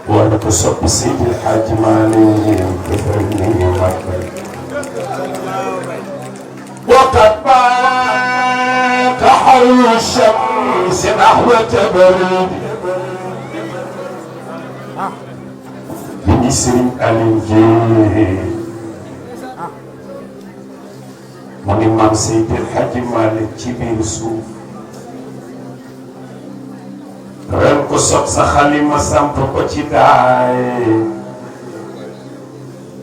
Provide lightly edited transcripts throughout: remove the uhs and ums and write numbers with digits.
وانا كسب سيدي الحاج مالي كفرني مكة وقد بات حر الشمس نحو تبرد بنسر الجيل من امام سيدي الحاج مالي كبير سوف ren ko sob sa xalima samp ko ci daay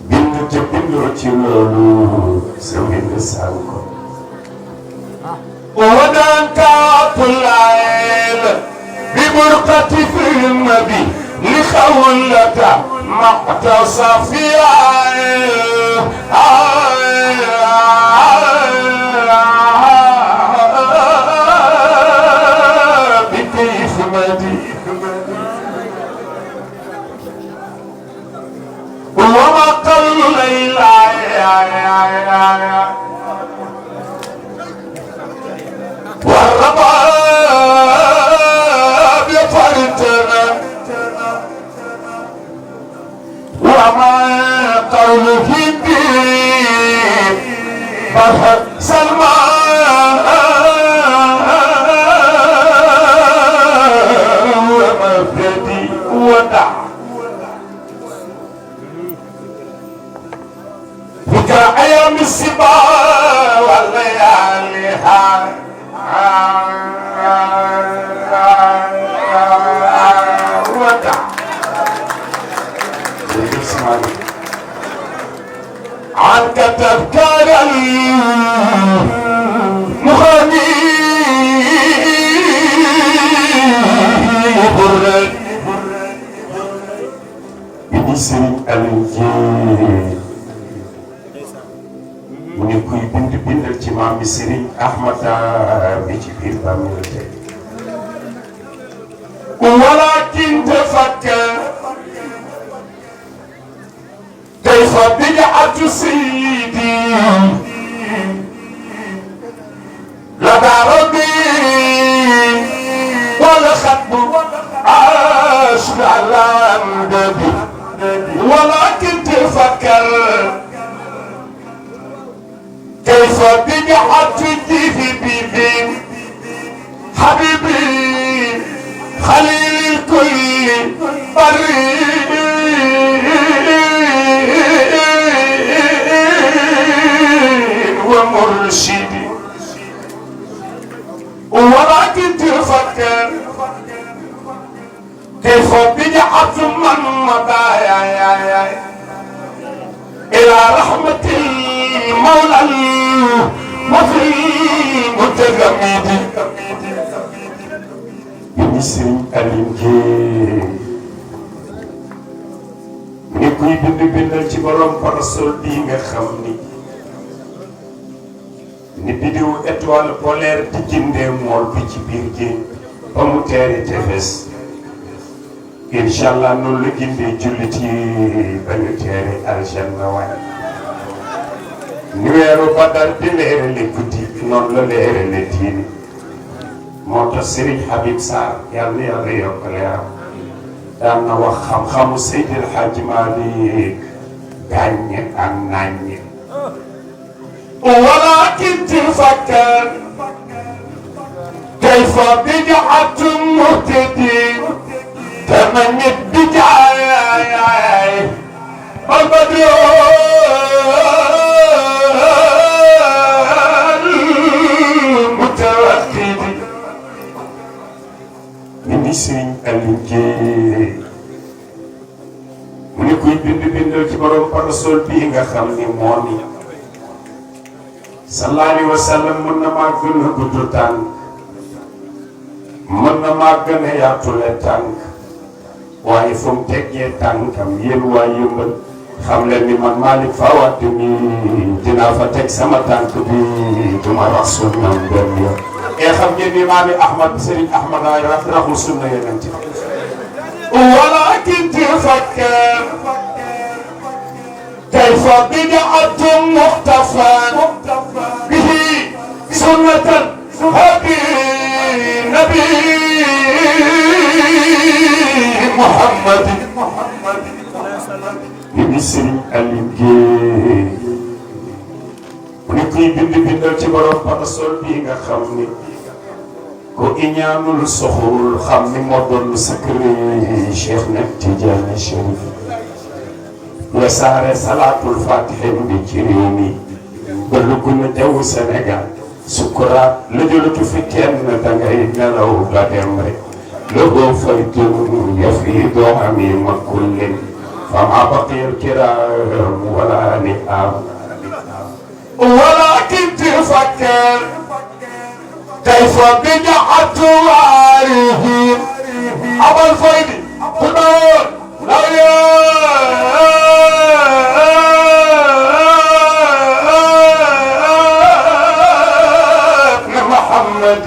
bind te bindoo ci loolu sa mbind sànko wadan kaatulayl bi burqati film bi li xawlata maqta safiyaay وما قل ليلى والرباب يفرتنا وما قوله الدين فرحة سلمى وما بدي ودع أيام السبا واللياليها ودع عنك تذكر المغني برد بنسر الجيل mu ne kuy bind bindal ci maam bi Serigne Ahmada bi ci biir bàmmeel tey walakin tafakkar kayfa bid'atu sayyidi lada rabbi wala xatbu ashghalan bi walakin tafakkar كيف بدعت الذهب حبيبي خليل الكل بريء ومرشد ولكن تفكر كيف بدعت من مضى إلى رحمة المولى المفي متجمد بنسر الجيل ni kuy bind bindal ci borom parasol bii nga xam ni biddiw étoile polaire di gindee mool bi ci biir géej ba mu teeri tefes inshallah noonu la gindee jullit yi ba ñu teeri aljanna waay ni weeru Badar di leerale guddi noonu la leerale diini moo tax Serigne Habib Sarr yàlla yàlla yokk leeram daan na wax xam-xamu Seydil Hadji Malick gàññe ak ŋàññe walakin tafakkar kayfa bid'atu muhtadi تمنيت بجاي المتوحد من سين الجي من كوي بند ci borom parasol bi nga xam ni moo ni sallallahu alayhi wa sallam mën na maa gën a gudd tànk mën na maa gën a yaatule tànk waaye fu mu teggee tànkam yéen waa Yëmbal xam leen ni man Malick Fawad mi dinaa fa teg sama tànk bi duma wax sunnam benn yoon xam ngeen ni maami Ahmad Serigne Ahmad ay raxul sunna yeneen ci walakin tafakkar kayfa bid'atun muhtafan bihi sunnatan hadi nabi محمد ni Serigne Aliou Guèye mu ne kuy bindal ci borom parasol bii nga xam ni ko iñaanul soxul xam ni moo doon secret Cheikh na Tidiane Chérif wasaare salaatul fatiha bi ci réew mi ba lu gën a jaww Sénégal sukuraat la jëlatu fi kenn dangay nelaw ba dem rek logoo faytun yafiidu amima kullin fama baqiya kiram wala ni'am ولكن تفكر كيف بدعت وارثين أبا الفيض تدور محمد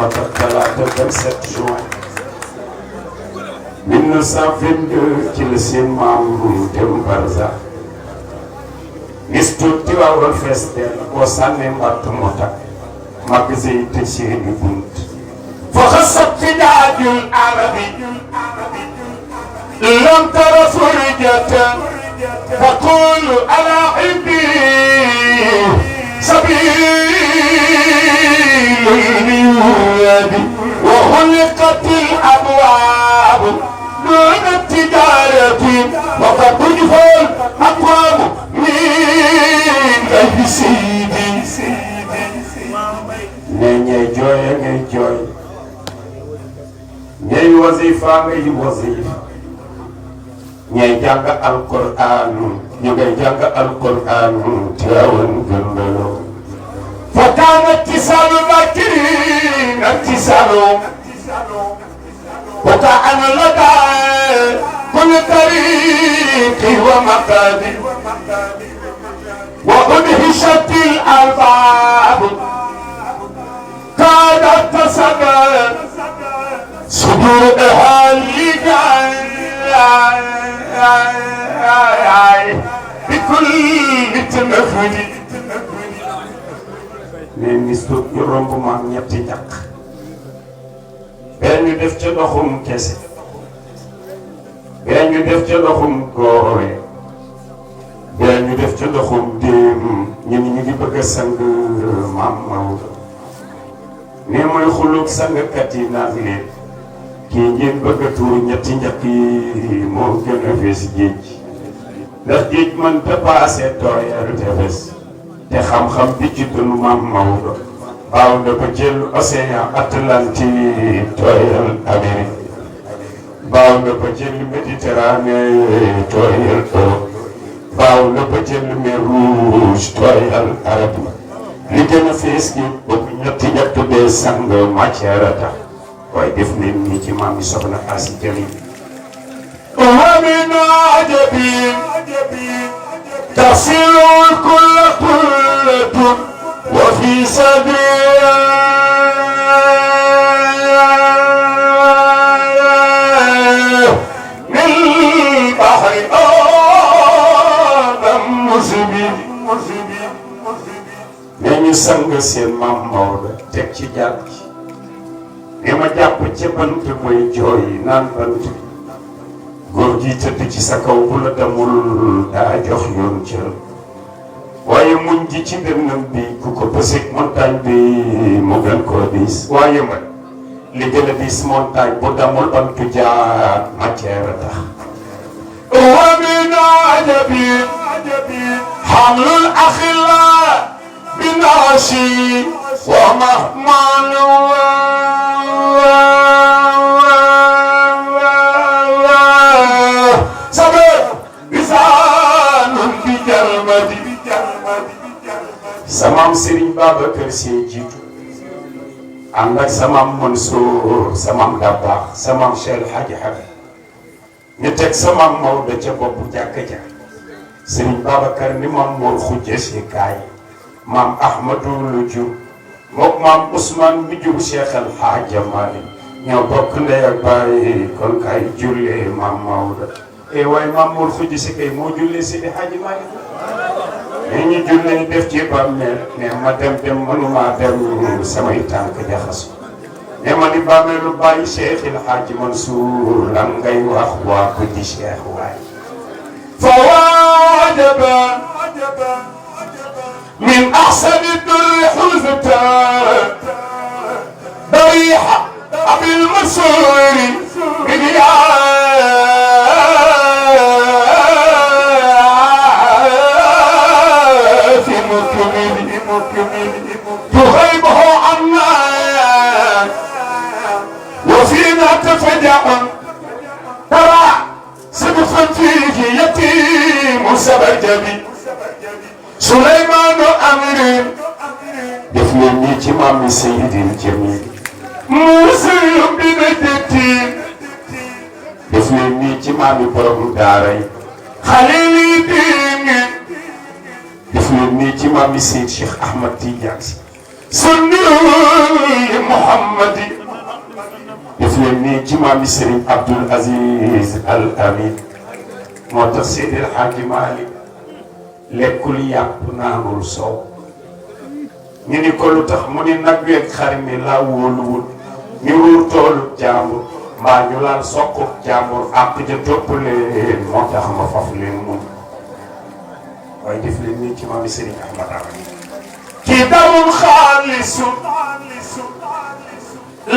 وتقتلعت 7 juin 1922 ci la seen maam dem Barza Mistu Tiwaawan fees dell boo sànnee mbatt moo tax magasin yi tëj seeni bunt fa xasat fidaajul arabi lam tara furijatan taqulu ala indi sabilul miwadi wa xuliqatil abwaabu duna tijarati wa qad tujfal aqwaamu ay sidi ne ñay jooy ngay jooy ñay wasifa ngay wasifa ñay jàng alquran ñu ngay jàng alquran Tiwaawan gëndaloo fa kaana tisaalu makirin tisaalu wa kaana ladaa kulli tariqi wa maqaadi وأدهشت الألباب كادت تسبب صدور أهالينا بكل تنفذ mais mistu ñu romb ma ñetti ñàkk benn ñu def ca ndoxum kese benn ñu def ca ndoxum góore yaa ñu def ca ndoxum déem ñun ñu ngi bëgg a sang maam Maodo ne mooy xulug sangkat yi naan leen kii ngeen bëgg a tuur ñetti njëkk yi moo gën a fees géej ndax géej man te paase tooyal tefes te xam-xam bi ci dund maam Maodo baaw na ko jël océan Atlantique tooyal Amérique baaw na ko jël Méditerranée tooyal Europe baaw na ba jël mer rouge tooyal arab li gën a fees gi boobu ñetti ñett bee sang matière a tax waaye def nañ ni ci maam yi soxna Asi Jali ومن عجب تصل كل قلة وفي صدرها من البحر ne ñu sang seen maam Maodo teg ci jàpp ci ne ma jàpp ci bant mooy jooy naan bant góor gi tëdd ci sa kaw bu la demul daa jox yoon cër waaye muñ ji ci dënnam bi ku ko pëseg montagne bi mu gën koo diis waaye man li gën a diis montagne bu demul bantu jaar matière tax ومن عجب حمل الأخلاء بناشي ومهمان سبب لسان بجرمد سمام سيرين بابكر سي جيتو عندك سمام منصور سمام دباخ سمام شيخ الحاج حبيب ñu teg sa maam Maodo ca boppu jàkka ja Serigne Babacar ni maam Mor Khoudia si kaay maam Ahmadou lu jur mook maam Ousmane mi jur Cheikh El Hadj Malick ñoo bokk ndey ak baay kon kaay jullee maam Maodo waaye maam Mor Khoudia si kay moo jullee Seydi Hadji Malick mais ñu jullee def ci bàmmeel mais ma dem mënuma dem samay tànk jaxasu ne ma ni bàmmeelu bàyyi Cheikh El Hadji Mansour lan ngay wax waa ko di Cheikh waay fa waajaba min ahsani durri xulfata ضريحة أبي المنصور من في مكمل تغيبه عنا وفينا تفجع ترى صدفا فيه يتيم سبجبي سليمان أمر دفلني جمام سيد الجميل مسلم بنجتي دفلني جمام برم داري خليلي ديني دفلني جمام سيد شيخ أحمد تيجاكسي سني محمد دفلني جمام سيد عبد العزيز الأمين موت سيد الحاج مالك لكل يقنا مرسو ñu ni ko lu tax mu ni nag weeg xar mi laa wóoluwul ñu wóor toolu jaambur mbaa ñu laal soq jaambur àq ja topp leen moo tax ma faf leen moom waaye def leen nii ci maami Serigne Ahmad Awa kii damul xaalisu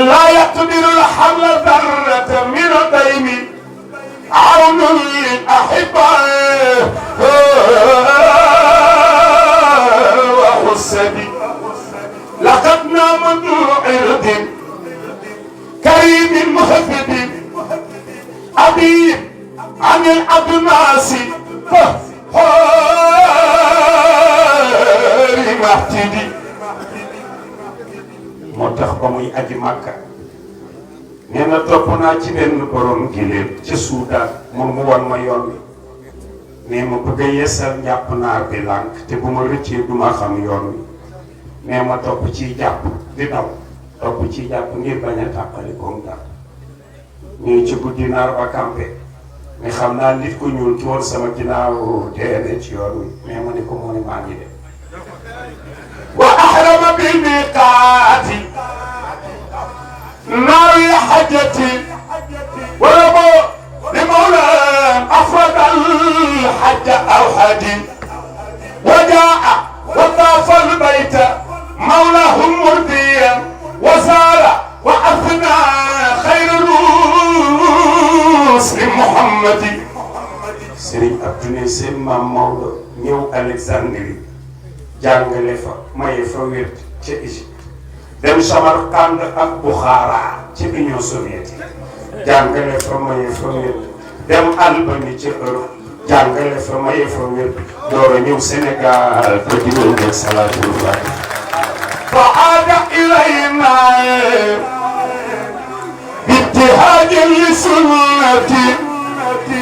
laa yaqdiru l-hamla darrata min daymi awnun lil ahibba wa hussadi لقد نام ذو عرض كريم مخفض أبي عن الأبناس فهاري محتدي موتاخ باموي أجي مكة نينا توبنا ci benn borom gileem ci Soudan mu wan ma yoon wi ne ma bëgg a yeesal njàpp naar bi lànk te bu ma rëccee duma xam yoon wi mais ma topp ci jàpp di daw topp ci jàpp ngir bañ a tàqali koom daal ñuy ci guddi naar ba campé mais xam naa nit ku ñuul ki woon sama ginnaaw dee ci yoon wi mais ma ne ko moo ne maa ngi dem wa ahrama bil miqaati naawi hajjati wala bo li mawlaan afrad al hajja aw hadi wa jaa wa taafa al bayta مولاه مرضيا وزار وأثنى خير الرسل محمد Serigne Abdou ne seen maam Maodo ñëw Alexandrie jàngale fa maye fa wér ca Égypte dem Samarkand ak Bukhara ci Union soviétique jàngale fa maye fa wér dem Albanie ca Europe jàngale fa maye fa wér door a ñëw Sénégal te di leen def salaatul faatiha فعاد إلينا بابتهاج لسنتي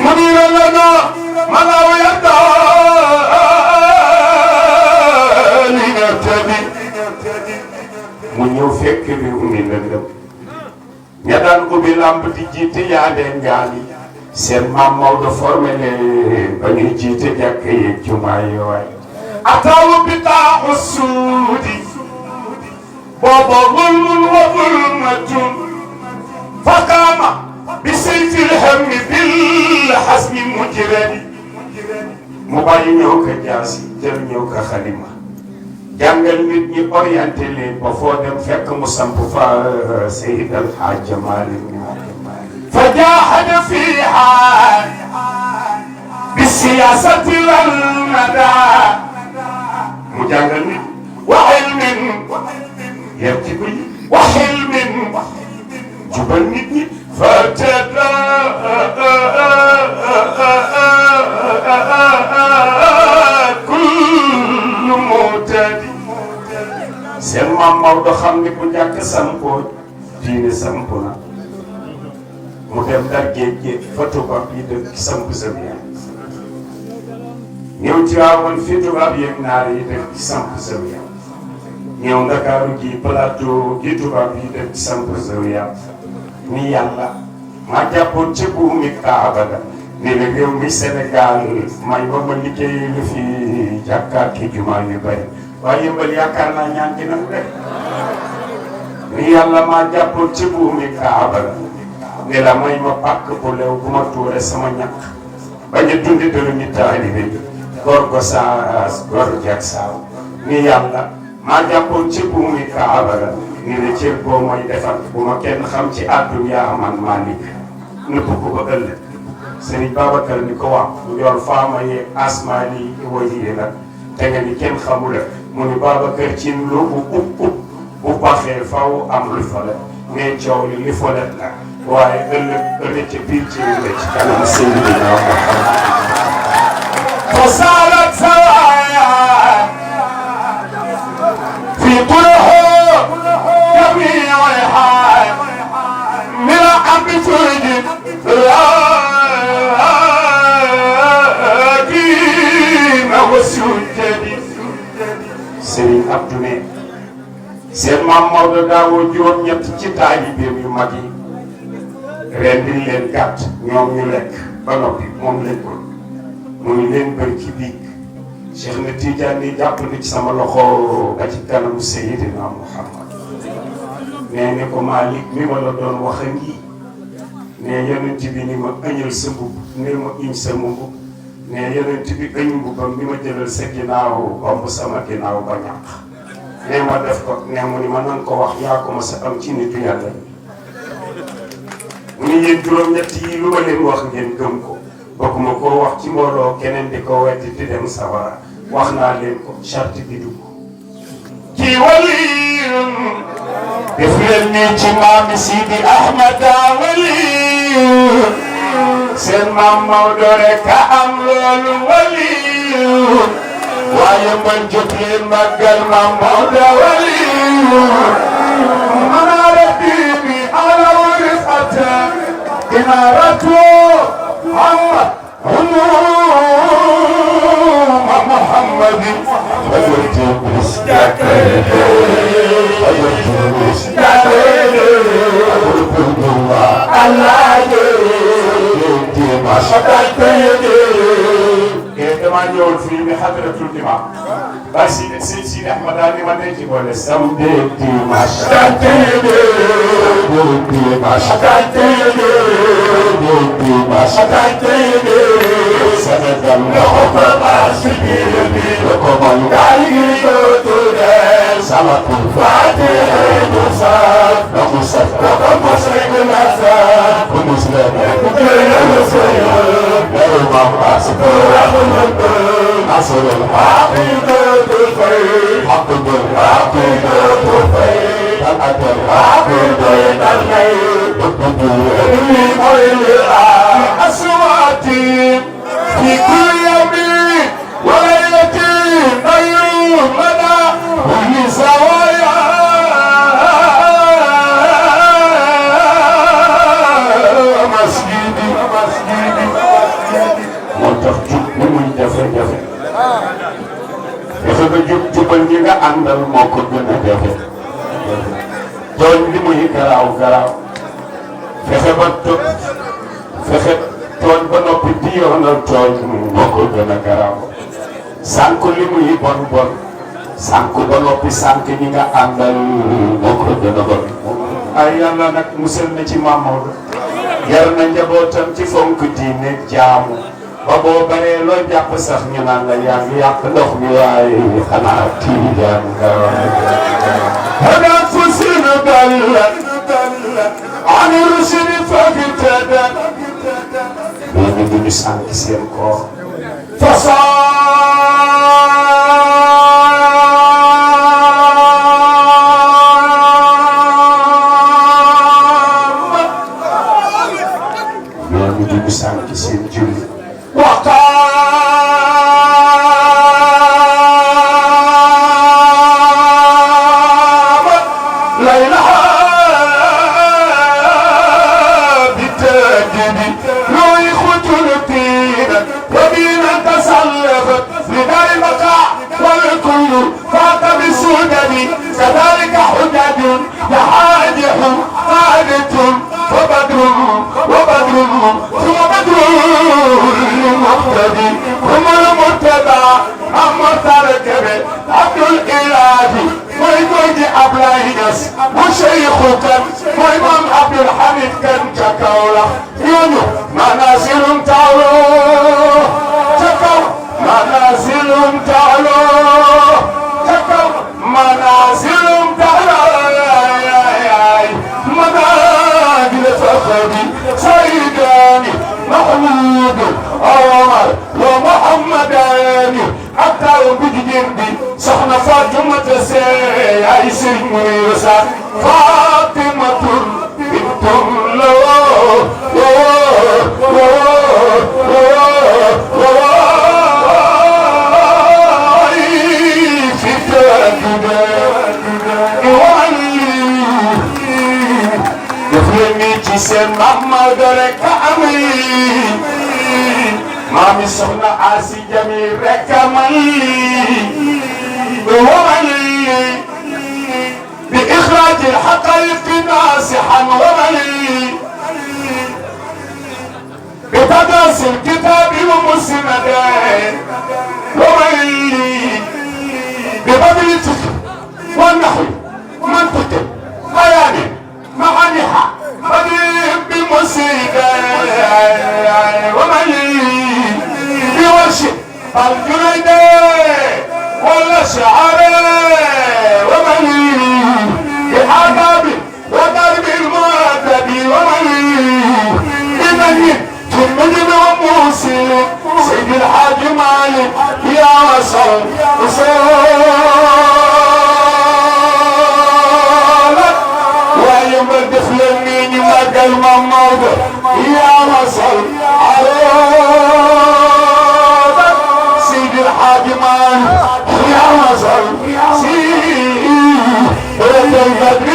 منير لنا مناو يدا لنتبي mu ñëw fekk réew mi lëndëm ña daan ubbi lamb di jiite yaa leen gaal yi seen maam Maodo formé leen ba ñuy jiite jàkk yeeg jumaa yi waay ataawu bi taaxu suudi بابا ظلم وظلمة فقام بسيف الهم بالحزم مجرد مباين يوكا جاسي جل يوكا خليمة جانجل نيت ني اورينتي لين با فو دم فك مو سامب فا سيد الحاج مالك فجاهد فيها بالسياسة والندى مجانجل وعلم يبتغي وحلم جبنتني فتدى كل معتدي seen maam Maodo xam ni bu njëkk sampoo diine sampu na mu dem Ndar géej fa tubaab yi dëkk samp Zawiya ñëw ci waawoon fi tubaab yeeg naar yi dëkk samp Zawiya ñëw Ndakaaru gi plateau gi tubaab yi def samp Zawiya ni yàlla ma jàppoon ci buumi Kaaba ga ni la réew mi Sénégal may ba ma liggéey lu fi jàkkaat ki jumaa yu bari waaye yëmbal yaakaar naa ñaan gi nag rek ni yàlla maa jàppoon ci buumi kaaba ne la may ma pàkk bu lew bu ma tuure sama ñàkk bañ a dundi dërëmi taalibe góor go saas góor jag saaw ni yàlla maa jàppoon ci buumi kaaba ni la cër boo mooy defal bu ma kenn xam ci àdduna man Malick nëpp ko ba ëllëg Serigne Babacar ni ko wax njool faama yeeg asmaani woyi la te nga ni kenn xamula mu ni Babacar ci lu bu baxee faw am lu folet mais coow li folet la waaye ëllëg ci biir ci la ci kanam Seydina Muhammad fa salat sawaya fi quluhu jamiiha min amri fuji Serigne Abdou ne seen maam Maodo daawoo juróom-ñett ci taalibeem yu mag yi rendi leen gàtt ñoom ñu lekk ba noppi moom lekkul mu ngi leen bëri ci biig Cheikh na Tidiane jàpp na ci sama loxo ba ci kanamu Seydina Muhammad nee ne ko Malick mi ma la doon wax a ngi ne yonent bi ni ma ëñal sa mbubb ne ma iñ sama mbubb ne yonent bi ëñ mbubbam ni ma jëlal sa ginnaaw bomb sama ginnaaw ba ñàq ne ma def ko ne mu ni ma nan ko wax yaa ko ma sa am ci nitu yàlla mu ni yéen juróom-ñett yi lu ma leen wax ngeen gëm ko bokkuma koo wax ci mbooloo keneen di ko weddi di dem sawara wax naa leen ko charte bi dugg kii waliyun def leen nii ci maami Sidi Ahmada waliyun seen maam Maodo rek a am loolu waliyun waaye man jóg leen màggal maam Maodo waliyun manaara diini ala rifata inaaratu Muhammad Muhammad ajurtu bis jàkkee ajurtu bis jàkkee Allah dama ñëwoon fii ni hadratul imam ba si Ahmad ni ma ne ci boole samedi dimanche Sénégal na ko ba si biir ko man gaay do tude sama ku Fatiha Musa na Musa ko Musa na sa ko Musa ko Musa ya mama asko asal haqiqatul khair haqiqatul khair adal haqiqatul khair aswati fi kulli yawmin wa laylatin ayyumana wa sawaya masjidi moo tax jub ni muy jafe-jafe fexe ba jubal ñi nga àndal moo ko gën a jafe tooñ li muy garaaw fexe tooñ ba noppi di yoonal tooñ moo ko gën a garaaw sànq li muy bon sànq ba noppi sànq ñi nga àndal moo ko gën a bon ay yàlla nag musal na ci Maam Maodo yar na njabootam ci fonk diine jaamu ba boo baree loo jàpp sax ñu naan la yaa ngi yàq ndox mi waaye xanaa tiijaan nga hada fusina dalla ani rusini fakitada ñooñu duñu sànq seen koor ñooñu duñu sànq seen julli كذلك حجج يحاجح قادة وبدر ثم بدر المقتدي ثم المتبع أما تركب عبد الإله ويقول أبلاينس وشيخ Cheikhou Kane mooy maam Abdoul Hamid Kane ca Kaolack ñooñu manazilum taalo ca kaw manazilum taalo ca kaw manazilum taalo manazil fakhri sayyidani Mahmoud Omar wa Muhammadani ak taaw bu jigéen bi soxna Fatimata Sey ay Sëriñ Muniru Saar Fatimatul bintum ci seen mama dore ka ami mami soxna Asi Jamil rek amali bi ikhraj al haqaiq nasihan wamali bi tadris al kitab wa musnad wamali bi badl al fiqh wa nahw mantiq bayan معانيها بديم بمسيدة وملي بوشي الجنيدة ولا شعري وملي بحباب وضرب المؤدب وملي بمني جمد وموسي سيد الحاج مالك يا وصل دفلني مقل مموضة يا وصل عروضك سيد الحاج مان يا وصل سيد البدر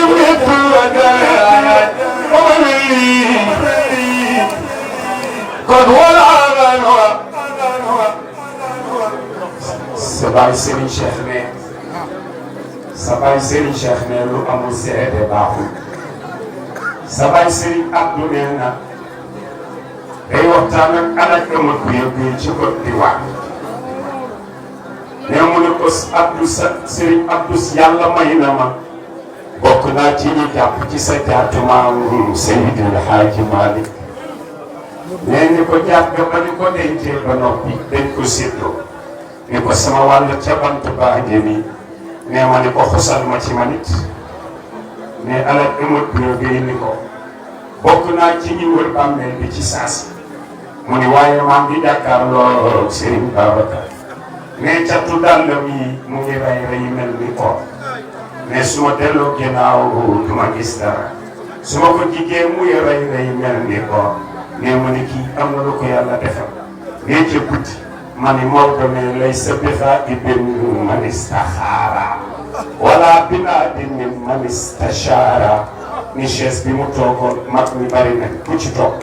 قد ولا غنوة سبعي سيرين شيخنا سبعي سيرين شيخنا لو أمو سيد باخو sabay Serigne Abdou nee na day waxtaan ak alaj amat bu yëg ci Côte d'Ivoire nee mu ne ko Abdou Serigne Abdou yàlla may na ma bokk naa ci ñi jàpp ci sa jaatu maam Seydil Hadji Malick nee ni ko jàpp ba ni ko dencee ba noppi dañ ko séddoo ni ko sama wàll ca bant baa nii nee ma ni ko xusal ma ci manit mais alaj amat bu yëg ni ko bokk naa ci ñi wër bàmmeel bi ci saasi mu ni waaye maa ngi jàkkaarloo Serigne Babacar mais catu dàllam yi mu ngi rey mel ni ko mais su ma delloo ginnaaw du ma gis dara su ma ko jigee muy rey mel ni ko mais mu ni kii am na lu ko yàlla defal mais ca guddi ma ni Maodo ne lay sa bixa ibn man istaxaara wala binaadin min man istashara ni chaise bi mu toogoon mag mi bari na ku ci toog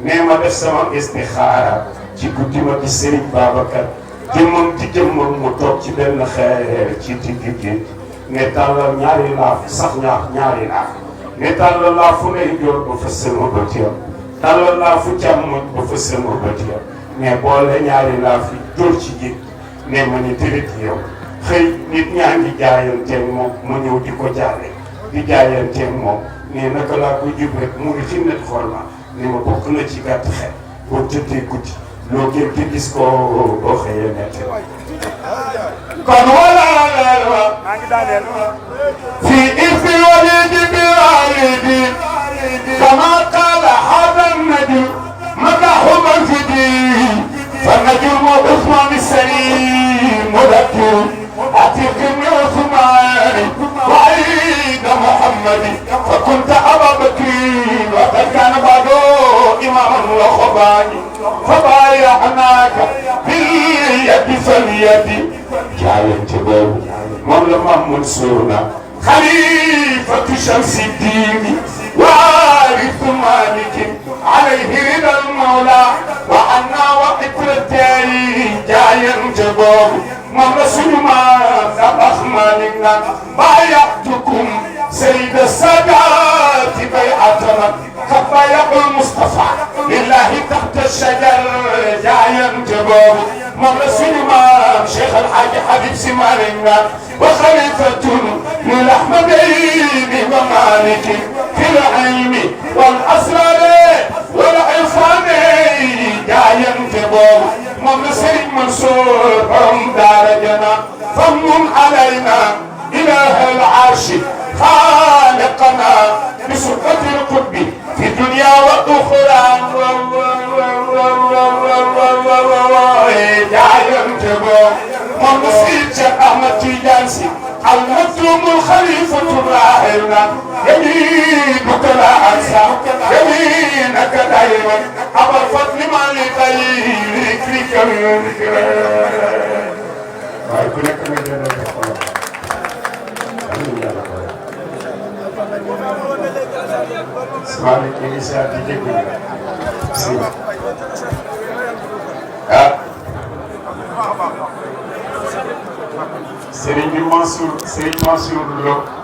nee ma def sama istixaara ci guddi ma gis Serigne Babacar jëmmam di jëmmam mu toog ci benn xeer ci digg géej ne tàllal ñaari laaf sax ñaari laaf ne tàllal laafu ndeyjoor ba fa sama bët ya tàllal laafu càmmoñ ba fa sama bët ya ne boole ñaari laaf yi dóor ci géej ne ma ni tërit yow xëy nit ñaa ngi jaayanteeg moom mu ñëw di ko jaale di jaayanteeg moom ne naka laa koy jub rek mu ngi fi net xool ma ni ma bokk na ci gàtt xel boo tëddee guddi loo gën di gis ko boo xëyee nett kon wala maa ngi daaneel fi irfi walidi bi walidi kama qala hada najm madahu man fi di fa najm Usman Salim mudakkir atiq ibn Uthman وعيد محمد فكنت أبا بكر وقد كان بعده إماما وخباني فبايعناك باليد فاليد جاينت بابو مولى منصورنا خليفة شمس الدين وارث مالك عليه رضا المولى وعنا وقتلتين جاينت بابو مولى سليمان سبخ مالكنا بايعتكم سيد السادات بيعتنا كبايع المصطفى لله تحت الشجر جايا جباب مولى سليمان شيخ الحاج حبيب سمارنا وخليفة للأحمدين ومالك في العلم والأسرار والعرفان جايا تبوم ممسر منصور دار جنا فمن علينا إله العرش خالقنا بسلطة القطب في الدنيا والأخرى جايا تبوم ممسر أحمد تيجانسي المكتوم الخليفة الراحلنا يمينك لا أنسى يمينك دائما أبا الفضل ما لغيرك فيك اسمعني كيف سأتيجي Serigne Mansour Lo